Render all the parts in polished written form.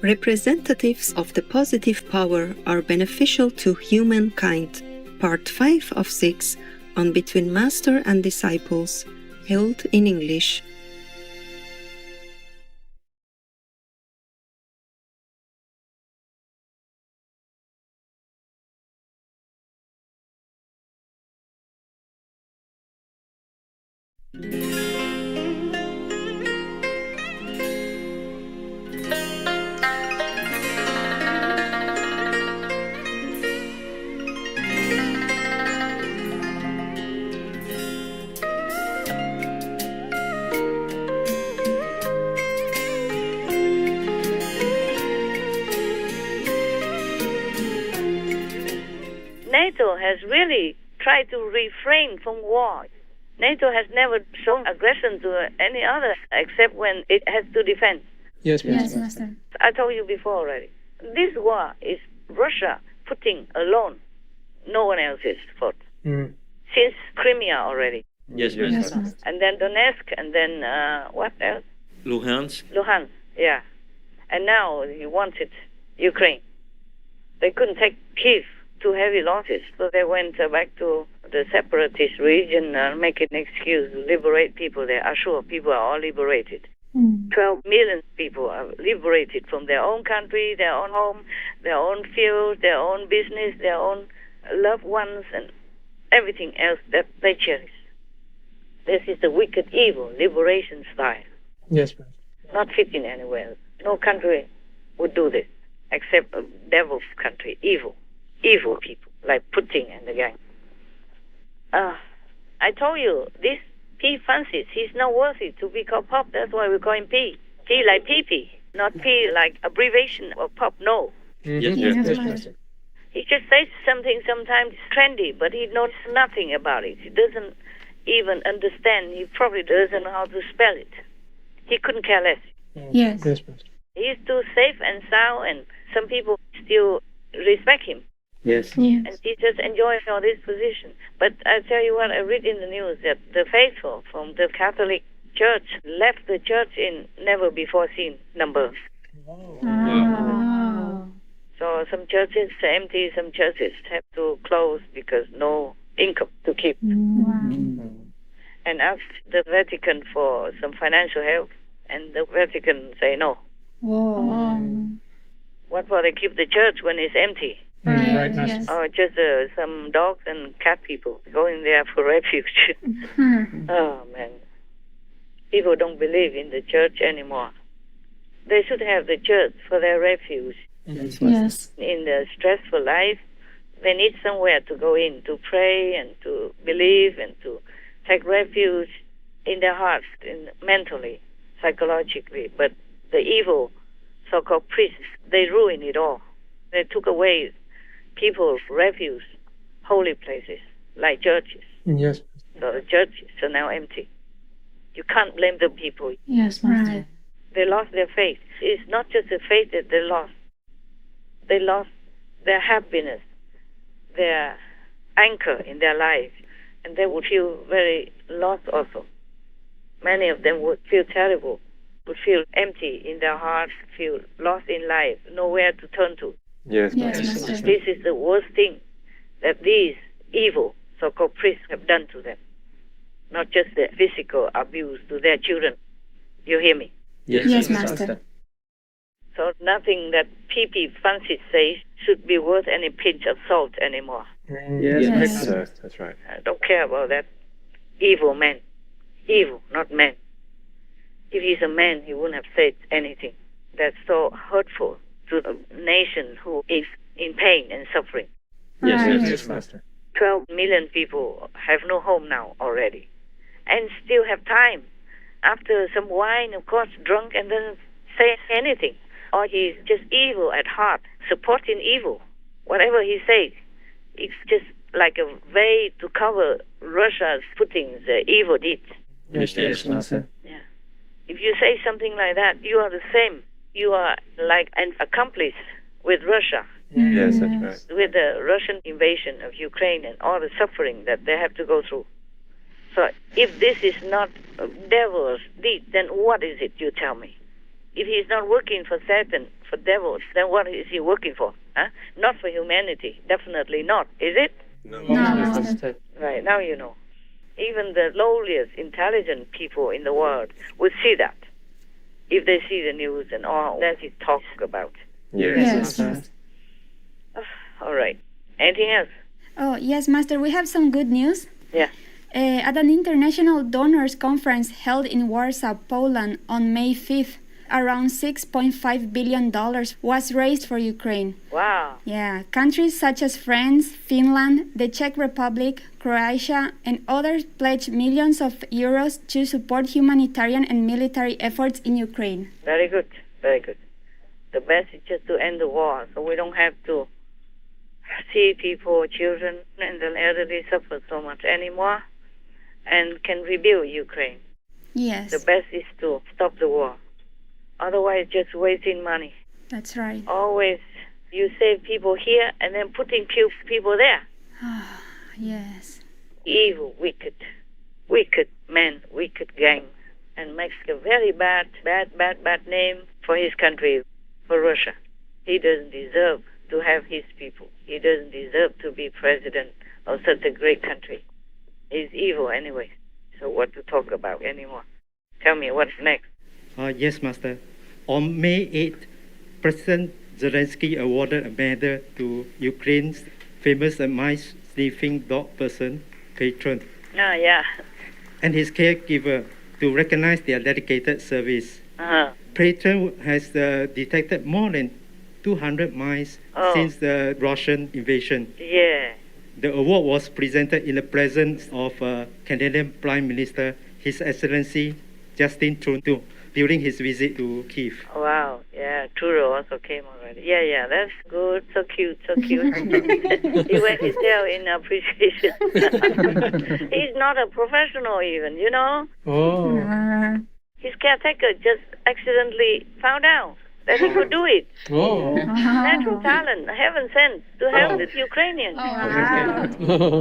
Representatives of the positive power are beneficial to humankind. Part 5 of 6 on Between Master and Disciples, held in English. NATO has really tried to refrain from war. NATO has never shown aggression to any other except when it has to defend. Yes, Master. I told you before already. This war is Russia putting alone. No one else's fault. Since Crimea already. Yes, Master. And then Donetsk, and then what else? Luhansk. Luhansk, yeah. And now he wanted Ukraine. They couldn't take Kiev. Too heavy losses, so they went back to the separatist region and make an excuse to liberate people there. I'm sure people are all liberated. 12 million people are liberated from their own country, their own home, their own field, their own business, their own loved ones, and everything else that they cherish. This is the wicked, evil liberation style. Yes, Master. Not fitting anywhere. No country would do this, except a devil's country, evil people like Putin and the gang. I told you, this P. Francis, he's not worthy to be called Pope. That's why we call him P. P like PP, not P like abbreviation of Pope. No. Yes, Master. He just says something sometimes trendy, but he knows nothing about it. He doesn't even understand. He probably doesn't know how to spell it. He couldn't care less. Yes, Master. He's too safe and sound, and some people still respect him. Yes. And he just enjoys all this position. But I tell you what, I read in the news that the faithful from the Catholic Church left the church in never-before-seen numbers. Wow. So some churches are empty, some churches have to close because no income to keep. And asked the Vatican for some financial help, and the Vatican say no. What for they keep the church when it's empty? Right, Master. Yes. Or just some dogs and cat people going there for refuge. Oh, man. People don't believe in the church anymore. They should have the church for their refuge. Yes. In the stressful life, they need somewhere to go in, to pray and to believe and to take refuge in their hearts, mentally, psychologically. But the evil so-called priests, they ruin it all. They took away people's refuge, holy places, like churches. Yes. So the churches are now empty. You can't blame the people. Yes, Master. They lost their faith. It's not just the faith that they lost. They lost their happiness, their anchor in their life, and they would feel very lost also. Many of them would feel terrible, would feel empty in their hearts, feel lost in life, nowhere to turn to. Yes, Master. This is the worst thing that these evil so-called priests have done to them. Not just the physical abuse to their children. You hear me? Yes, Master. So nothing that P.P. Francis says should be worth any pinch of salt anymore. Yes, Master. That's right. I don't care about that evil man. Evil, not man. If he's a man, he wouldn't have said anything that's so hurtful to a nation who is in pain and suffering. Yes, Master. 12 million people have no home now already, and still have time. After some wine, of course, drunk, and then say anything. Or he's just evil at heart, supporting evil. Whatever he says, it's just like a way to cover Russia's Putin's evil deeds. Yes, Master. Yeah. If you say something like that, you are the same. You are like an accomplice with Russia, Yes, that's right. with the Russian invasion of Ukraine and all the suffering that they have to go through. So if this is not a devil's deed, then what is it, you tell me? If he's not working for Satan, for devils, then what is he working for? Huh? Not for humanity. Definitely not. Is it? No, No, Master. Right, now you know. Even the lowliest, intelligent people in the world would see that if they see the news and all that he talks about. Yes. Yes. All right. Anything else? Oh, yes, Master, we have some good news. Yeah. At an international donors conference held in Warsaw, Poland on May 5th, around $6.5 billion was raised for Ukraine. Wow. Yeah, countries such as France, Finland, the Czech Republic, Croatia, and others pledged millions of euros to support humanitarian and military efforts in Ukraine. Very good. Very good. The best is just to end the war so we don't have to see people, children, and the elderly suffer so much anymore and can rebuild Ukraine. Yes, The best is to stop the war. Otherwise, just wasting money. that's right. Always you save people here and then putting people there. Yes. Evil, wicked men, wicked gang, and makes a very bad name for his country, for Russia. He doesn't deserve to have his people. He doesn't deserve to be president of such a great country. He's evil anyway. So what to talk about anymore? Tell me what's next. Yes, Master. On May 8th, President Zelensky awarded a medal to Ukraine's famous mice-sniffing dog person, Patron, Ah, yeah. and his caregiver to recognize their dedicated service. Uh-huh. Patron has detected more than 200 mice Oh. since the Russian invasion. Yeah. The award was presented in the presence of Canadian Prime Minister, His Excellency Justin Trudeau, during his visit to Kyiv. Wow. Yeah. Trudeau also came already. Yeah. That's good. So cute. He went his tail in appreciation. He's not a professional even, you know. Oh. His caretaker just accidentally found out that he could do it. Oh. Natural talent, heaven sent to help the Ukrainians.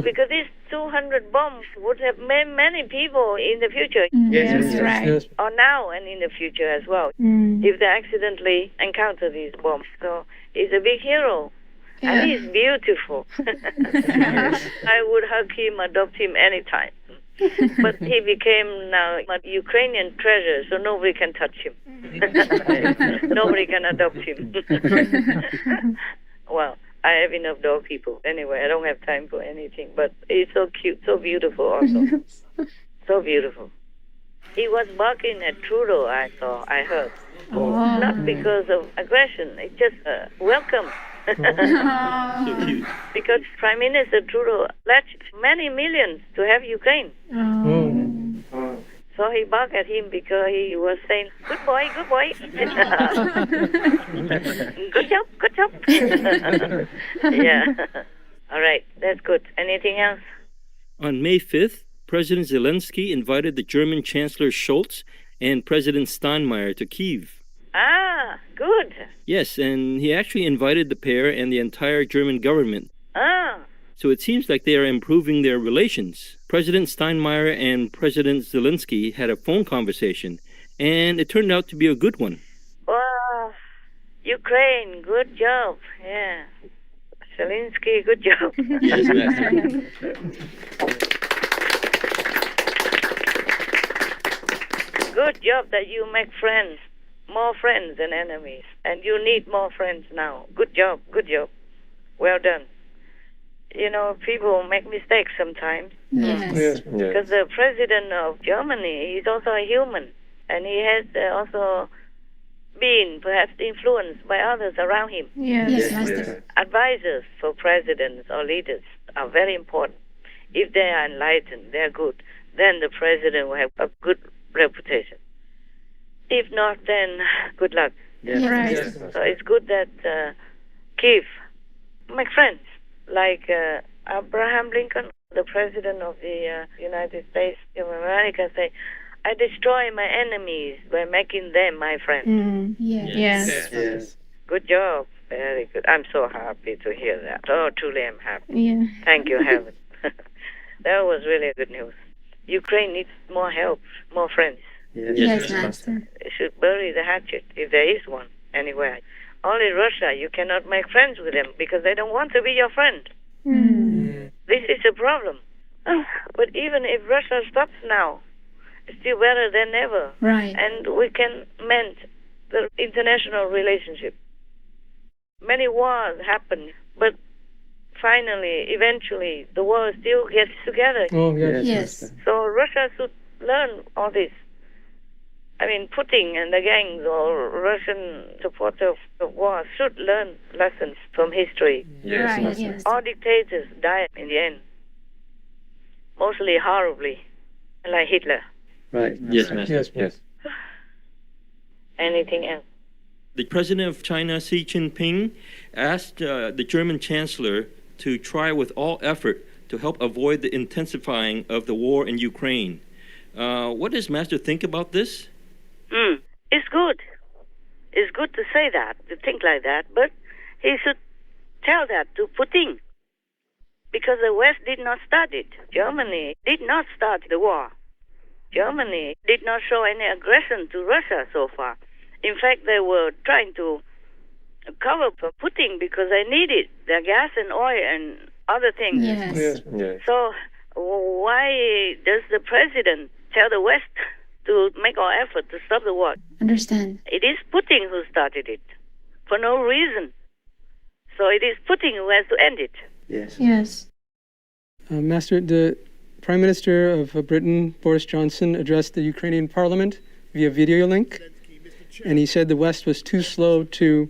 Because these 200 bombs would have made many people in the future, Yes, right. Yes. or now and in the future as well, if they accidentally encounter these bombs. So he's a big hero. And he's beautiful. I would hug him, adopt him anytime. But he became now a Ukrainian treasure, so nobody can touch him. Nobody can adopt him. Well, I have enough dog people. Anyway, I don't have time for anything. But he's so cute, so beautiful also. So beautiful. He was barking at Trudeau, I heard. Not because of aggression. It's just welcome. Because Prime Minister Trudeau pledged many millions to have Ukraine. So he barked at him because he was saying, good boy. Good job. Yeah. All right, that's good. Anything else? On May 5th, President Zelensky invited the German Chancellor Scholz and President Steinmeier to Kyiv. Ah, good. Yes, and he actually invited the pair and the entire German government. Ah, So it seems like they are improving their relations. President Steinmeier and President Zelensky had a phone conversation, and it turned out to be a good one. wow. Ukraine, good job. Yeah. Zelensky, good job. Yes, Master. Good job that you make friends. More friends than enemies. And you need more friends now. Good job. Well done. You know, people make mistakes sometimes. Yes. Because the president of Germany is also a human. And he has also been perhaps influenced by others around him. Yes, Master. Advisors for presidents or leaders are very important. If they are enlightened, they're good, then the president will have a good reputation. If not, then good luck. Right. So it's good that Kyiv make friends, like Abraham Lincoln, the president of the United States of America, say, I destroy my enemies by making them my friends. Yes. Good job. Very good. I'm so happy to hear that. Oh, truly I'm happy. Yeah. Thank you, heaven. That was really good news. Ukraine needs more help, more friends. Yes, Master. You should bury the hatchet if there is one anywhere. Only Russia, you cannot make friends with them because they don't want to be your friend. This is a problem. But even if Russia stops now, it's still better than ever. Right. And we can mend the international relationship. Many wars happen, but finally, eventually, the world still gets together. Oh, yes. Yes. So Russia should learn all this. I mean, Putin and the gangs or Russian supporters of war should learn lessons from history. Right. Yes. All dictators die in the end, mostly horribly, like Hitler. Right. Yes, Master. Yes. Anything else? The president of China, Xi Jinping, asked the German chancellor to try with all effort to help avoid the intensifying of the war in Ukraine. What does Master think about this? It's good. It's good to say that, to think like that, but he should tell that to Putin. Because the West did not start it. Germany did not start the war. Germany did not show any aggression to Russia so far. In fact, they were trying to cover for Putin because they needed their gas and oil and other things. Yes. So why does the president tell the West to make all effort to stop the war? Understand. It is Putin who started it for no reason. So it is Putin who has to end it. Yes. Master, the Prime Minister of Britain, Boris Johnson, addressed the Ukrainian Parliament via video link, and he said the West was too slow to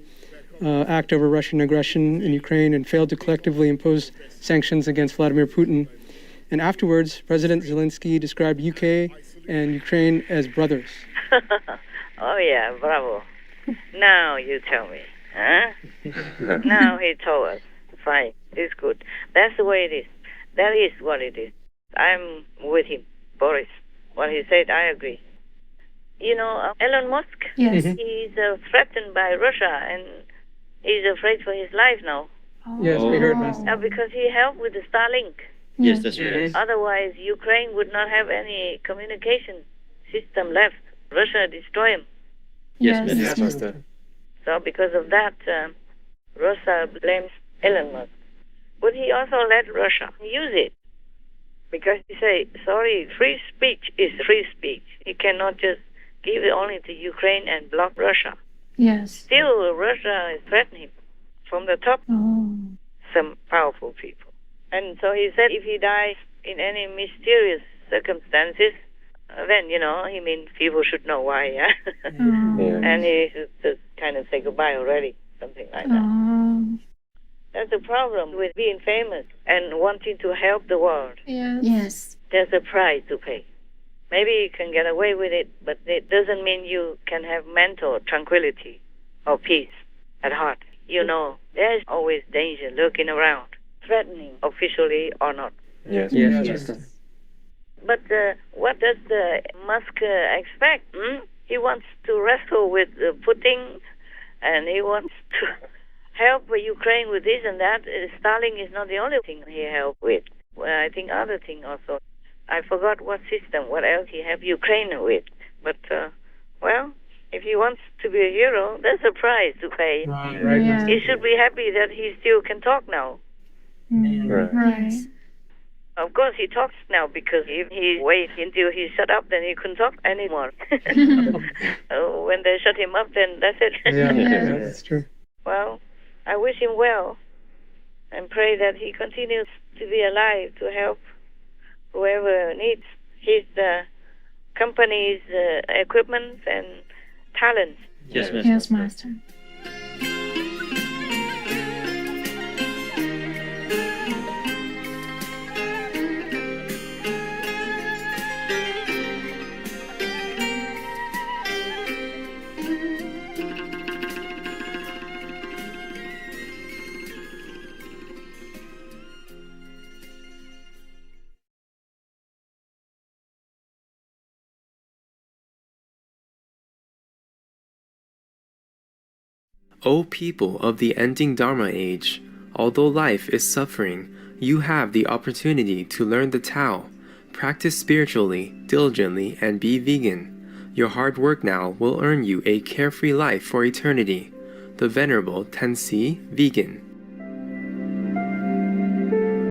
act over Russian aggression in Ukraine and failed to collectively impose sanctions against Vladimir Putin. And afterwards, President Zelensky described UK and Ukraine as brothers. Oh, yeah, bravo. Now you tell me. Huh? Now he told us. Fine, it's good. That's the way it is. That is what it is. I'm with him, Boris. What he said, I agree. You know, Elon Musk, Yes. he's threatened by Russia and he's afraid for his life now. Yes, we heard, Master. Because he helped with the Starlink. Yes, that's right. Otherwise, Ukraine would not have any communication system left. Russia destroyed him. Yes, Master. So because of that, Russia blames Elon Musk. But he also let Russia use it. Because he say, sorry, free speech is free speech. He cannot just give it only to Ukraine and block Russia. Yes. Still, Russia is threatening him from the top, Oh. some powerful people. And so he said if he dies in any mysterious circumstances, then, you know, he means people should know why, yeah? Oh. And he should just kind of say goodbye already, something like that. Oh. That's the problem with being famous and wanting to help the world. Yes. There's a price to pay. Maybe you can get away with it, but it doesn't mean you can have mental tranquility or peace at heart. You know, there's always danger lurking around, threatening officially or not. Yes. But what does Musk expect? He wants to wrestle with Putin, and he wants to help Ukraine with this and that. Starlink is not the only thing he helped with. Well, I think other thing also. I forgot what system, what else he helped Ukraine with. But, well, if he wants to be a hero, that's a price to pay. Right, Yeah. He should be happy that he still can talk now. Right. Of course, he talks now because if he waits until he's shut up, then he couldn't talk anymore. When they shut him up, then that's it. Yeah, that's true. Well, I wish him well and pray that he continues to be alive to help whoever needs his company's equipment and talents. Yes, Master. Yes, Master. O people of the ending Dharma age, although life is suffering, you have the opportunity to learn the Tao, practice spiritually, diligently, and be vegan. Your hard work now will earn you a carefree life for eternity. The Venerable Tensi, Vegan.